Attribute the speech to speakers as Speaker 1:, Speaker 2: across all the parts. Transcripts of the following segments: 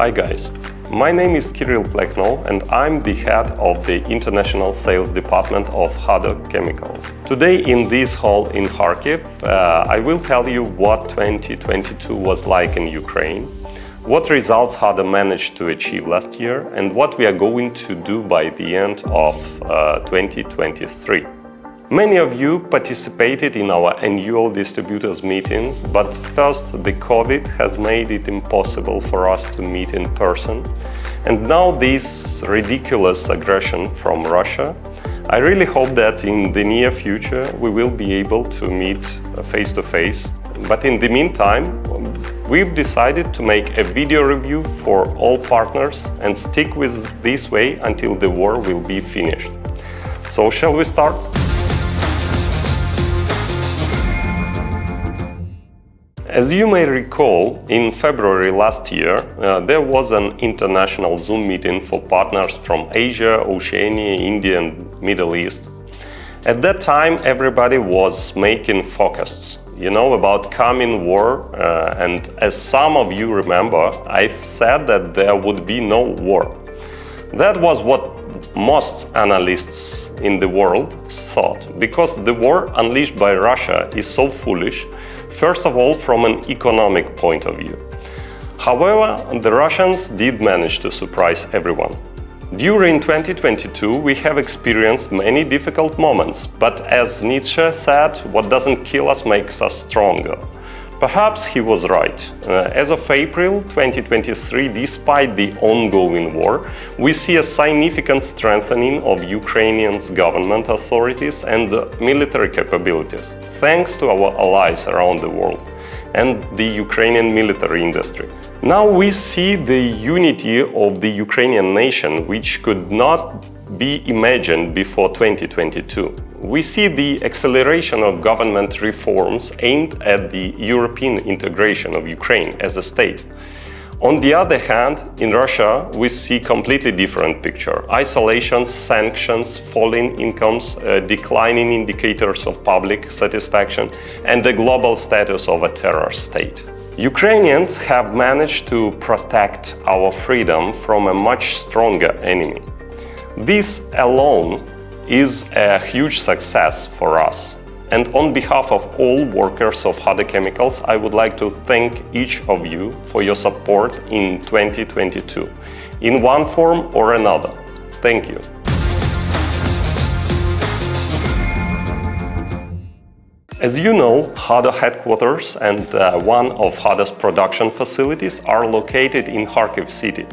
Speaker 1: Hi guys, my name is Kirill Plekno and I'm the head of the International Sales Department of XADO Chemical. Today in this hall in Kharkiv, I will tell you what 2022 was like in Ukraine, what results XADO managed to achieve last year, and what we are going to do by the end of 2023. Many of you participated in our annual distributors meetings, but first the COVID has made it impossible for us to meet in person. And now this ridiculous aggression from Russia, I really hope that in the near future we will be able to meet face to face. But in the meantime, we've decided to make a video review for all partners and stick with this way until the war will be finished. So shall we start? As you may recall, in February last year, there was an international Zoom meeting for partners from Asia, Oceania, India and Middle East. At that time, everybody was making forecasts, about coming war, and as some of you remember, I said that there would be no war. That was what most analysts in the world thought, because the war unleashed by Russia is so foolish. First of all, from an economic point of view. However, the Russians did manage to surprise everyone. During 2022, we have experienced many difficult moments, but as Nietzsche said, what doesn't kill us makes us stronger. Perhaps he was right. As of April 2023, despite the ongoing war, we see a significant strengthening of Ukrainians' government authorities and military capabilities, thanks to our allies around the world and the Ukrainian military industry. Now we see the unity of the Ukrainian nation, which could not be imagined before 2022. We see the acceleration of government reforms aimed at the European integration of Ukraine as a state. On the other hand, in Russia, we see a completely different picture. Isolation, sanctions, falling incomes, declining indicators of public satisfaction, and the global status of a terror state. Ukrainians have managed to protect our freedom from a much stronger enemy. This alone is a huge success for us. And on behalf of all workers of XADO Chemicals, I would like to thank each of you for your support in 2022, in one form or another. Thank you. As you know, XADO headquarters and one of XADO's production facilities are located in Kharkiv city,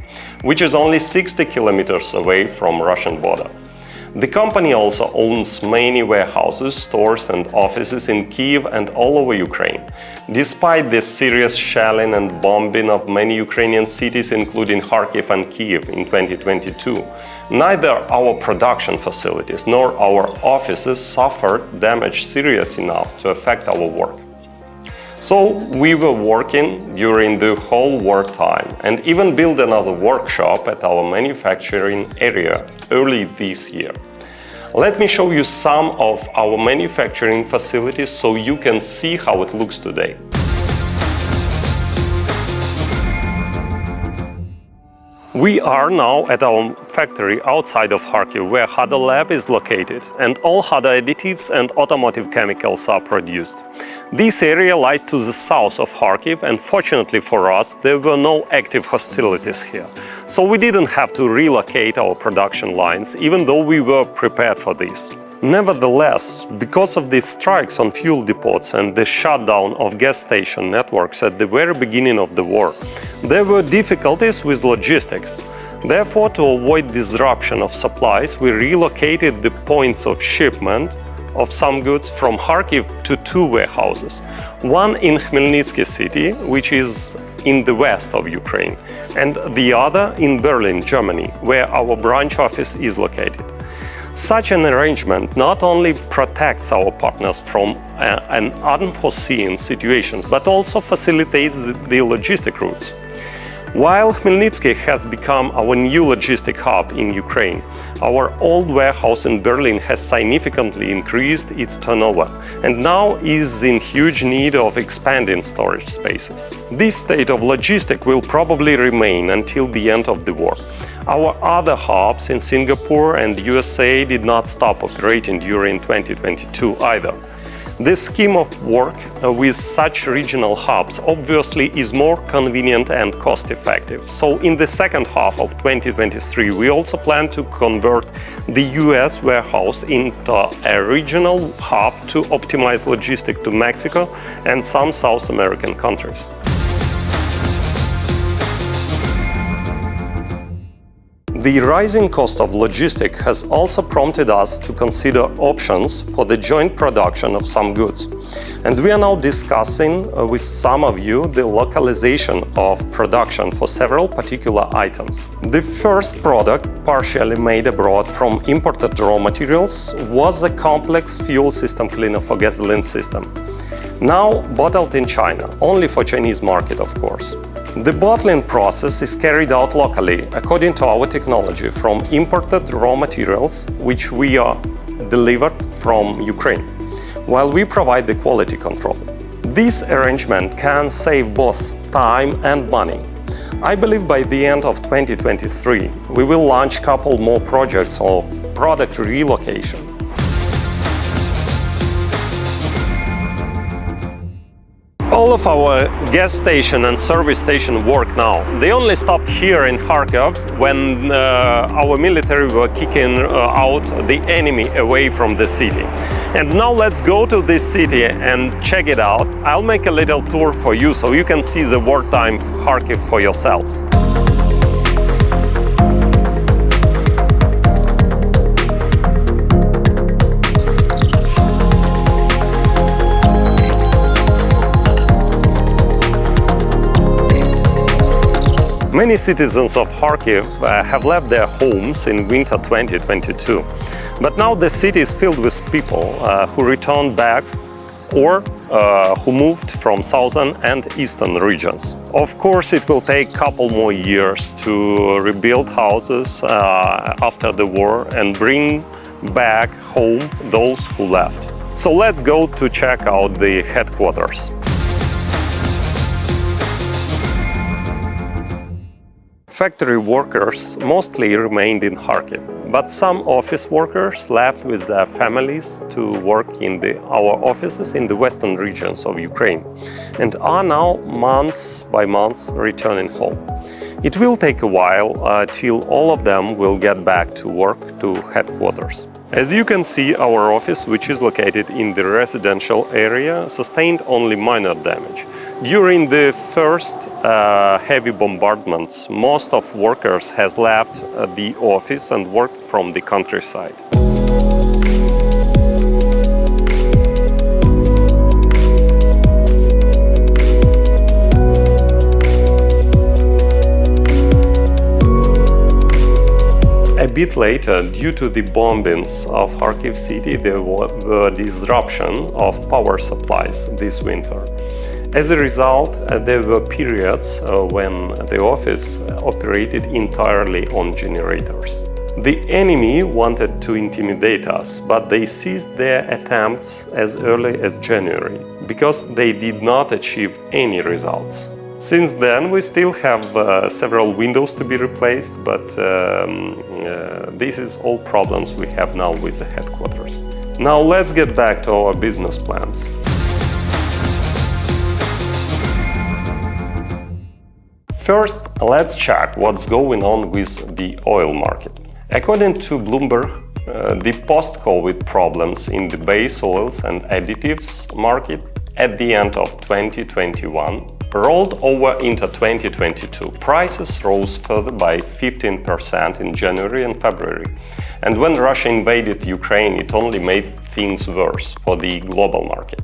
Speaker 1: which is only 60 kilometers away from Russian border. The company also owns many warehouses, stores and offices in Kyiv and all over Ukraine. Despite the serious shelling and bombing of many Ukrainian cities, including Kharkiv and Kyiv in 2022, neither our production facilities nor our offices suffered damage serious enough to affect our work. So we were working during the whole wartime and even built another workshop at our manufacturing area early this year. Let me show you some of our manufacturing facilities so you can see how it looks today. We are now at our factory outside of Kharkiv, where XADO lab is located, and all XADO additives and automotive chemicals are produced. This area lies to the south of Kharkiv, and fortunately for us, there were no active hostilities here. So we didn't have to relocate our production lines, even though we were prepared for this. Nevertheless, because of the strikes on fuel depots and the shutdown of gas station networks at the very beginning of the war, there were difficulties with logistics. Therefore, to avoid disruption of supplies, we relocated the points of shipment of some goods from Kharkiv to two warehouses. One in Khmelnytsky city, which is in the west of Ukraine, and the other in Berlin, Germany, where our branch office is located. Such an arrangement not only protects our partners from an unforeseen situation, but also facilitates the logistic routes. While Khmelnytsky has become our new logistic hub in Ukraine, our old warehouse in Berlin has significantly increased its turnover and now is in huge need of expanding storage spaces. This state of logistics will probably remain until the end of the war. Our other hubs in Singapore and USA did not stop operating during 2022 either. This scheme of work with such regional hubs obviously is more convenient and cost-effective. So in the second half of 2023, we also plan to convert the US warehouse into a regional hub to optimize logistics to Mexico and some South American countries. The rising cost of logistics has also prompted us to consider options for the joint production of some goods. And we are now discussing with some of you the localization of production for several particular items. The first product, partially made abroad from imported raw materials, was a complex fuel system cleaner for gasoline system. Now bottled in China, only for Chinese market, of course. The bottling process is carried out locally according to our technology from imported raw materials, which we are delivered from Ukraine, while we provide the quality control. This arrangement can save both time and money. I believe by the end of 2023, we will launch a couple more projects of product relocation. All of our gas station and service station work now. They only stopped here in Kharkiv when our military were kicking out the enemy away from the city. And now let's go to this city and check it out. I'll make a little tour for you so you can see the wartime Kharkiv for yourselves. Many citizens of Kharkiv have left their homes in winter 2022, but now the city is filled with people who returned back or who moved from southern and eastern regions. Of course, it will take a couple more years to rebuild houses after the war and bring back home those who left. So let's go to check out the headquarters. Factory workers mostly remained in Kharkiv, but some office workers left with their families to work in our offices in the western regions of Ukraine and are now months by months returning home. It will take a while till all of them will get back to work to headquarters. As you can see, our office, which is located in the residential area, sustained only minor damage. During the first heavy bombardments, most of workers has left the office and worked from the countryside. A bit later, due to the bombings of Kharkiv city, there were disruption of power supplies this winter. As a result, there were periods when the office operated entirely on generators. The enemy wanted to intimidate us, but they ceased their attempts as early as January, because they did not achieve any results. Since then, we still have several windows to be replaced, but this is all problems we have now with the headquarters. Now let's get back to our business plans. First, let's check what's going on with the oil market. According to Bloomberg, the post-COVID problems in the base oils and additives market at the end of 2021 rolled over into 2022. Prices rose further by 15% in January and February. And when Russia invaded Ukraine, it only made things worse for the global market.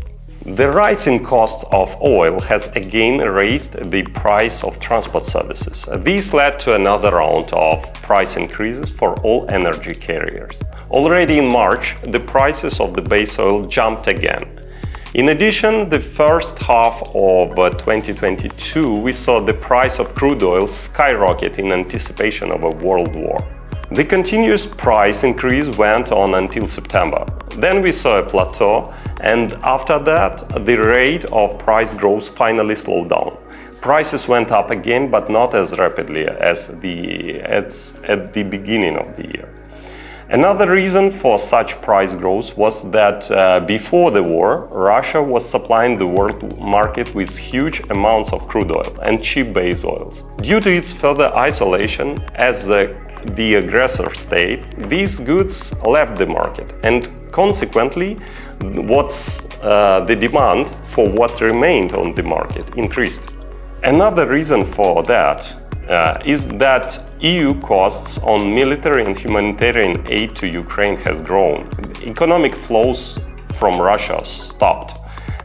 Speaker 1: The rising cost of oil has again raised the price of transport services. This led to another round of price increases for all energy carriers. Already in March, the prices of the base oil jumped again. In addition, the first half of 2022, we saw the price of crude oil skyrocket in anticipation of a world war. The continuous price increase went on until September. Then we saw a plateau, and after that, the rate of price growth finally slowed down. Prices went up again, but not as rapidly as at the beginning of the year. Another reason for such price growth was that before the war, Russia was supplying the world market with huge amounts of crude oil and cheap base oils. Due to its further isolation as the aggressor state, these goods left the market, and consequently, the demand for what remained on the market increased. Another reason for that is that EU costs on military and humanitarian aid to Ukraine has grown. Economic flows from Russia stopped.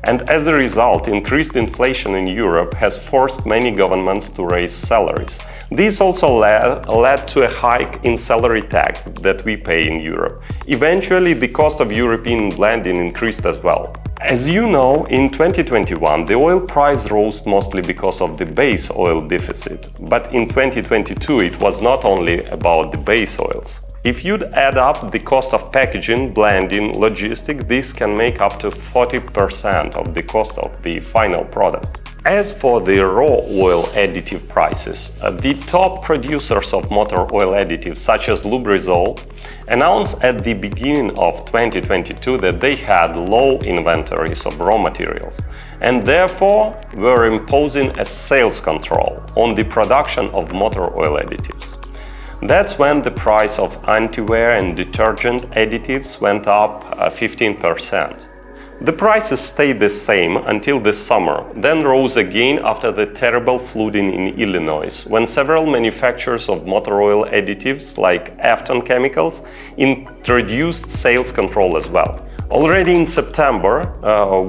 Speaker 1: And as a result, increased inflation in Europe has forced many governments to raise salaries. This also led to a hike in salary tax that we pay in Europe. Eventually, the cost of European blending increased as well. As you know, in 2021, the oil price rose mostly because of the base oil deficit. But in 2022, it was not only about the base oils. If you'd add up the cost of packaging, blending, logistics, this can make up to 40% of the cost of the final product. As for the raw oil additive prices, the top producers of motor oil additives, such as Lubrizol, announced at the beginning of 2022 that they had low inventories of raw materials and therefore were imposing a sales control on the production of motor oil additives. That's when the price of anti-wear and detergent additives went up 15%. The prices stayed the same until the summer, then rose again after the terrible flooding in Illinois, when several manufacturers of motor oil additives, like Afton Chemicals, introduced sales control as well. Already in September,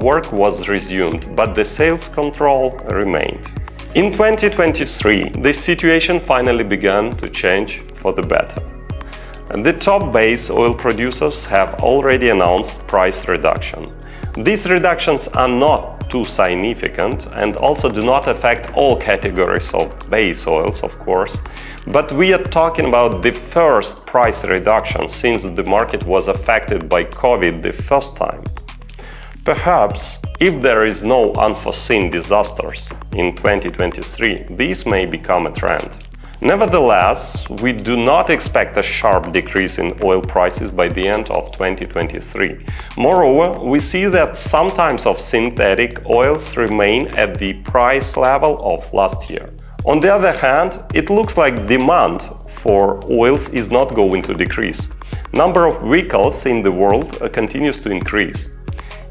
Speaker 1: work was resumed, but the sales control remained. In 2023, the situation finally began to change for the better. The top base oil producers have already announced price reduction. These reductions are not too significant and also do not affect all categories of base oils, of course, but we are talking about the first price reduction since the market was affected by COVID the first time. Perhaps, if there is no unforeseen disasters in 2023, this may become a trend. Nevertheless, we do not expect a sharp decrease in oil prices by the end of 2023. Moreover, we see that some types of synthetic oils remain at the price level of last year. On the other hand, it looks like demand for oils is not going to decrease. Number of vehicles in the world continues to increase.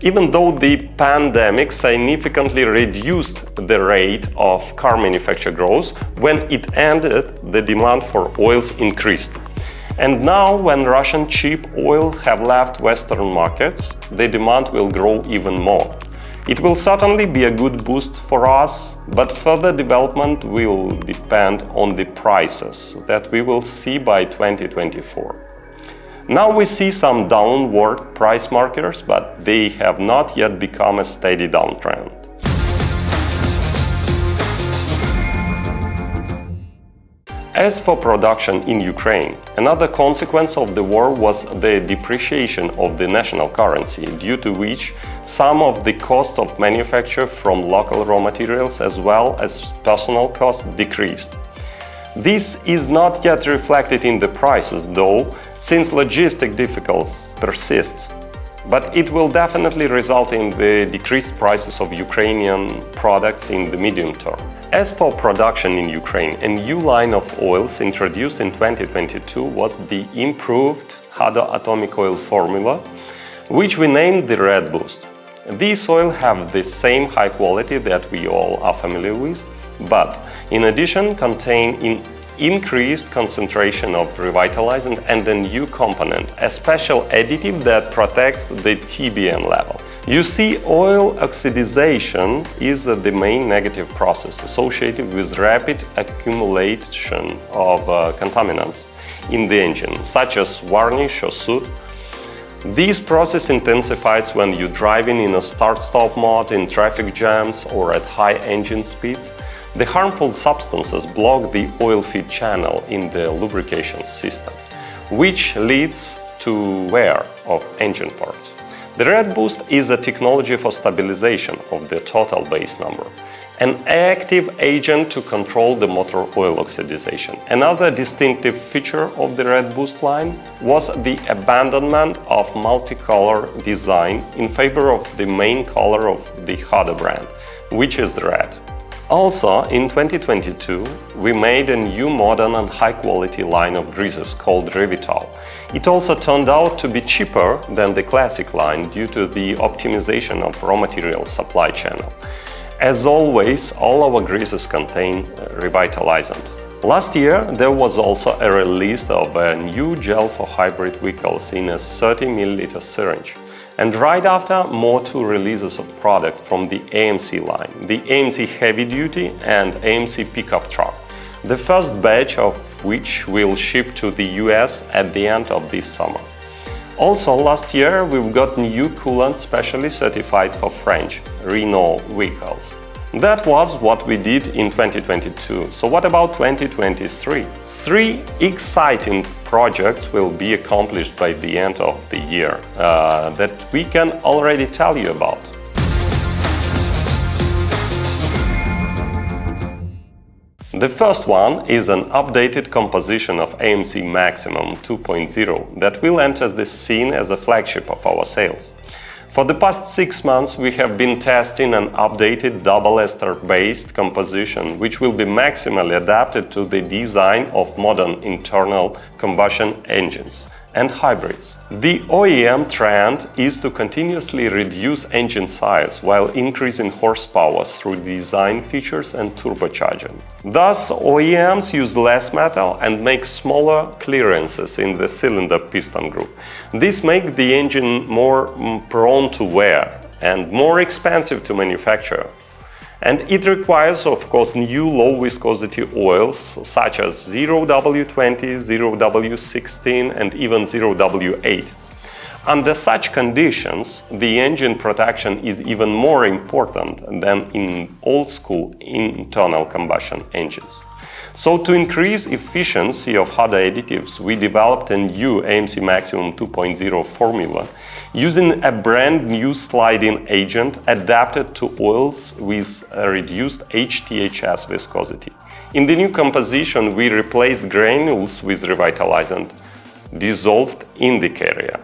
Speaker 1: Even though the pandemic significantly reduced the rate of car manufacture growth, when it ended, the demand for oils increased. And now, when Russian cheap oil have left Western markets, the demand will grow even more. It will certainly be a good boost for us, but further development will depend on the prices that we will see by 2024. Now we see some downward price markers, but they have not yet become a steady downtrend. As for production in Ukraine, another consequence of the war was the depreciation of the national currency, due to which some of the cost of manufacture from local raw materials as well as personnel costs decreased. This is not yet reflected in the prices, though, since logistic difficulties persist. But it will definitely result in the decreased prices of Ukrainian products in the medium term. As for production in Ukraine, a new line of oils introduced in 2022 was the improved XADO atomic oil formula, which we named the Red Boost. These oils have the same high quality that we all are familiar with, but in addition contain an increased concentration of revitalizant and a new component, a special additive that protects the TBN level. You see, oil oxidization is the main negative process associated with rapid accumulation of contaminants in the engine, such as varnish or soot. This process intensifies when you're driving in a start-stop mode, in traffic jams or at high engine speeds. The harmful substances block the oil feed channel in the lubrication system, which leads to wear of engine parts. The Red Boost is a technology for stabilization of the total base number, an active agent to control the motor oil oxidation. Another distinctive feature of the Red Boost line was the abandonment of multicolor design in favor of the main color of the XADO brand, which is red. Also, in 2022, we made a new modern and high-quality line of greases called Revital. It also turned out to be cheaper than the classic line due to the optimization of raw material supply channel. As always, all our greases contain revitalizant. Last year, there was also a release of a new gel for hybrid vehicles in a 30 ml syringe. And right after, more two releases of product from the AMC line, the AMC Heavy Duty and AMC Pickup Truck, the first batch of which will ship to the US at the end of this summer. Also, last year we've got new coolant specially certified for French Renault vehicles. That was what we did in 2022. So what about 2023? 3 exciting projects will be accomplished by the end of the year that we can already tell you about. The first one is an updated composition of AMC Maximum 2.0 that will enter the scene as a flagship of our sales. For the past 6 months, we have been testing an updated double ester-based composition, which will be maximally adapted to the design of modern internal combustion engines and hybrids. The OEM trend is to continuously reduce engine size while increasing horsepower through design features and turbocharging. Thus, OEMs use less metal and make smaller clearances in the cylinder piston group. This makes the engine more prone to wear and more expensive to manufacture. And it requires, of course, new low-viscosity oils such as 0W20, 0W16 and even 0W8. Under such conditions, the engine protection is even more important than in old-school internal combustion engines. So to increase efficiency of XADO additives, we developed a new AMC Maximum 2.0 formula using a brand new sliding agent adapted to oils with a reduced HTHS viscosity. In the new composition, we replaced granules with revitalizant dissolved in the carrier.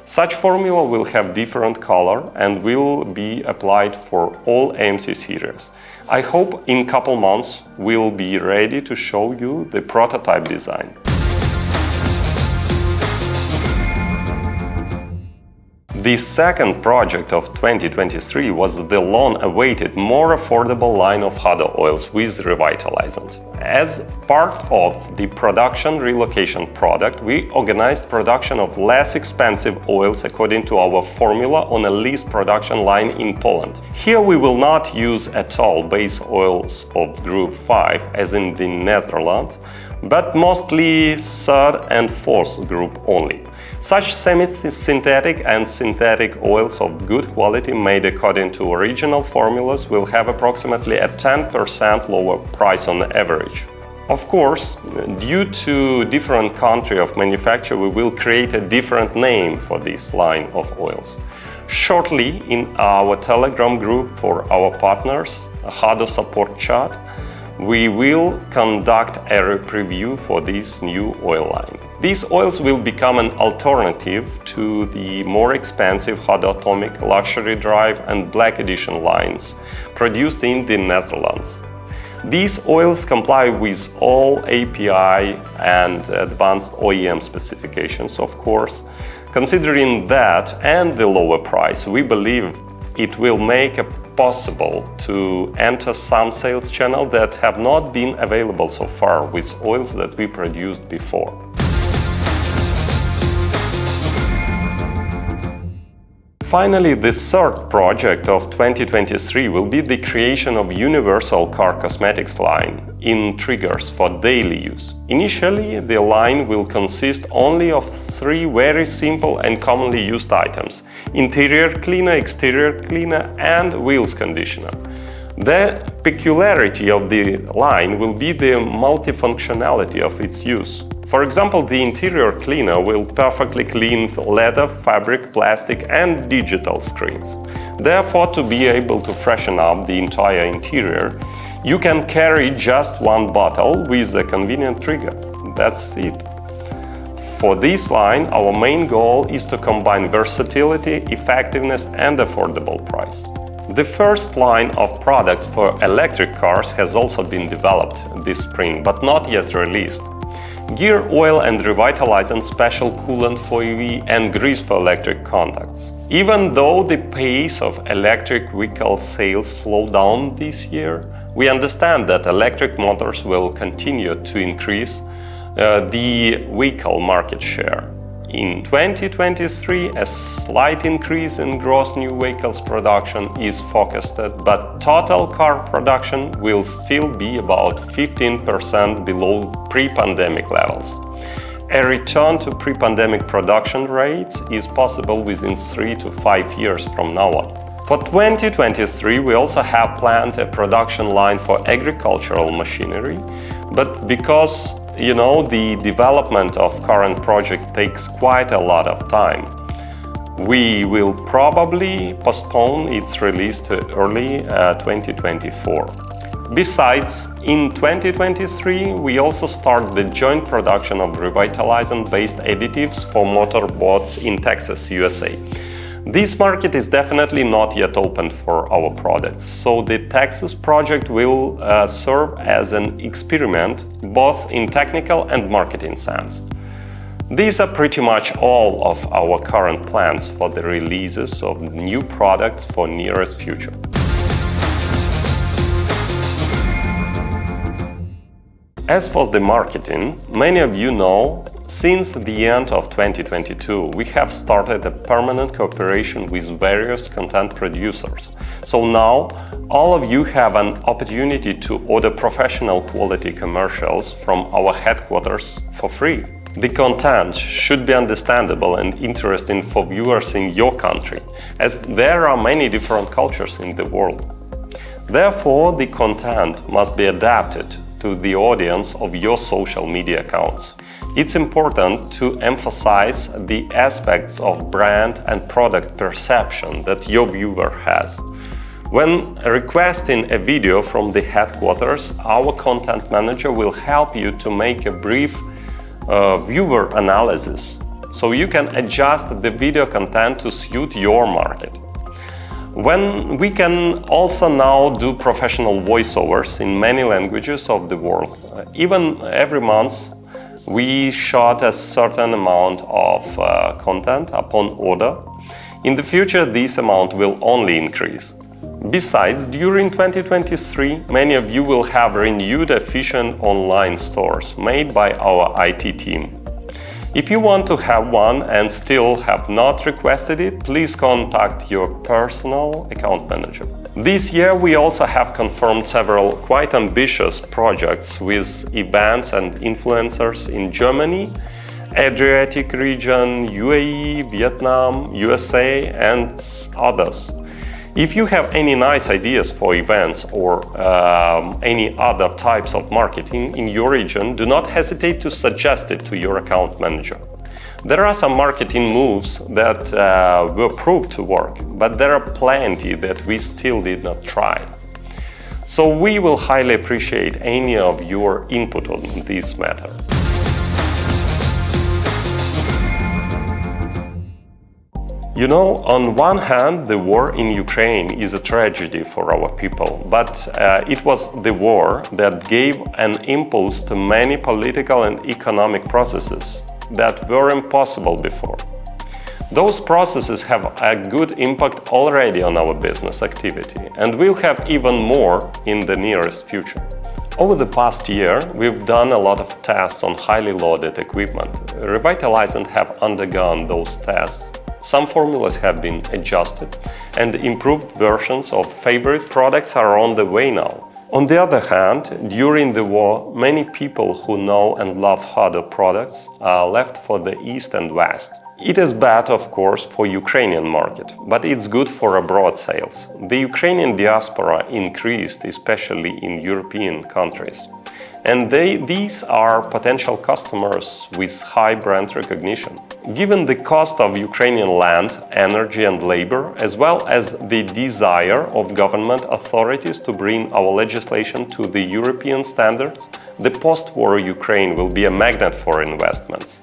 Speaker 1: Such formula will have different color and will be applied for all AMC series. I hope in couple months we'll be ready to show you the prototype design. The second project of 2023 was the long-awaited, more affordable line of XADO oils with revitalizant. As part of the production relocation product, we organized production of less expensive oils according to our formula on a leased production line in Poland. Here we will not use at all base oils of Group 5 as in the Netherlands, but mostly third and fourth group only. Such semi-synthetic and synthetic oils of good quality made according to original formulas will have approximately a 10% lower price on average. Of course, due to different country of manufacture, we will create a different name for this line of oils. Shortly, in our Telegram group for our partners, XADO support chat, we will conduct a preview for this new oil line. These oils will become an alternative to the more expensive XADO Atomic, Luxury Drive and Black Edition lines produced in the Netherlands. These oils comply with all API and advanced OEM specifications, of course. Considering that and the lower price, we believe it will make it possible to enter some sales channels that have not been available so far with oils that we produced before. Finally, the third project of 2023 will be the creation of universal car cosmetics line in triggers for daily use. Initially, the line will consist only of 3 very simple and commonly used items: interior cleaner, exterior cleaner, and wheels conditioner. The peculiarity of the line will be the multifunctionality of its use. For example, the interior cleaner will perfectly clean leather, fabric, plastic, and digital screens. Therefore, to be able to freshen up the entire interior, you can carry just one bottle with a convenient trigger. That's it. For this line, our main goal is to combine versatility, effectiveness, and affordable price. The first line of products for electric cars has also been developed this spring, but not yet released. Gear oil and revitalizing special coolant for EV and grease for electric contacts. Even though the pace of electric vehicle sales slowed down this year, we understand that electric motors will continue to increase the vehicle market share. In 2023, a slight increase in gross new vehicles production is forecasted, but total car production will still be about 15% below pre-pandemic levels. A return to pre-pandemic production rates is possible within 3 to 5 years from now on. For 2023, we also have planned a production line for agricultural machinery, but because the development of current project takes quite a lot of time, we will probably postpone its release to early 2024. Besides, in 2023, we also start the joint production of revitalizing-based additives for motorboats in Texas, USA. This market is definitely not yet open for our products, so the Texas project will serve as an experiment both in technical and marketing sense. These are pretty much all of our current plans for the releases of new products for nearest future. As for the marketing, many of you know, since the end of 2022, we have started a permanent cooperation with various content producers. So now, all of you have an opportunity to order professional quality commercials from our headquarters for free. The content should be understandable and interesting for viewers in your country, as there are many different cultures in the world. Therefore, the content must be adapted to the audience of your social media accounts. It's important to emphasize the aspects of brand and product perception that your viewer has. When requesting a video from the headquarters, our content manager will help you to make a brief viewer analysis, so you can adjust the video content to suit your market. We can also now do professional voiceovers in many languages of the world. Even every month, we shot a certain amount of content upon order. In the future, this amount will only increase. Besides, during 2023, many of you will have renewed efficient online stores made by our IT team. If you want to have one and still have not requested it, please contact your personal account manager. This year we also have confirmed several quite ambitious projects with events and influencers in Germany, Adriatic region, UAE, Vietnam, USA, and others. If you have any nice ideas for events or any other types of marketing in your region, do not hesitate to suggest it to your account manager. There are some marketing moves that were proved to work, but there are plenty that we still did not try. So we will highly appreciate any of your input on this matter. On one hand, the war in Ukraine is a tragedy for our people, but it was the war that gave an impulse to many political and economic processes that were impossible before. Those processes have a good impact already on our business activity and will have even more in the nearest future. Over the past year, we've done a lot of tests on highly loaded equipment. Revitalize and have undergone those tests Some formulas have been adjusted, and improved versions of favorite products are on the way now. On the other hand, during the war, many people who know and love XADO products left for the East and West. It is bad, of course, for Ukrainian market, but it's good for abroad sales. The Ukrainian diaspora increased, especially in European countries. And these are potential customers with high brand recognition. Given the cost of Ukrainian land, energy and labor, as well as the desire of government authorities to bring our legislation to the European standards, the post-war Ukraine will be a magnet for investments.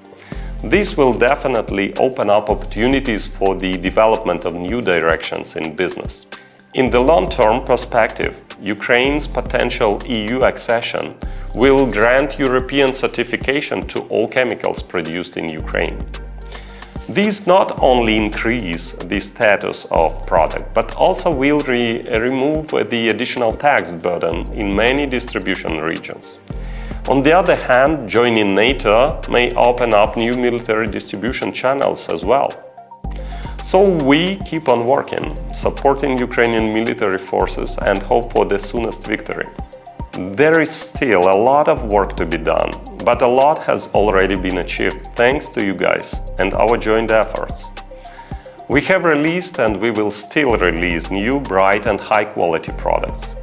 Speaker 1: This will definitely open up opportunities for the development of new directions in business. In the long-term perspective, Ukraine's potential EU accession will grant European certification to all chemicals produced in Ukraine. These not only increase the status of product, but also will remove the additional tax burden in many distribution regions. On the other hand, joining NATO may open up new military distribution channels as well. So we keep on working, supporting Ukrainian military forces and hope for the soonest victory. There is still a lot of work to be done, but a lot has already been achieved thanks to you guys and our joint efforts. We have released and we will still release new, bright and high-quality products.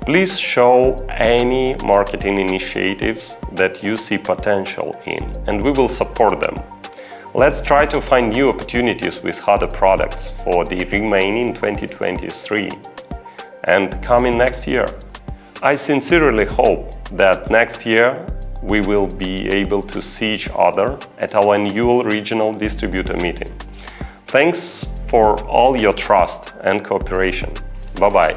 Speaker 1: Please show any marketing initiatives that you see potential in, and we will support them. Let's try to find new opportunities with XADO products for the remaining 2023 and coming next year. I sincerely hope that next year we will be able to see each other at our annual regional distributor meeting. Thanks for all your trust and cooperation. Bye-bye.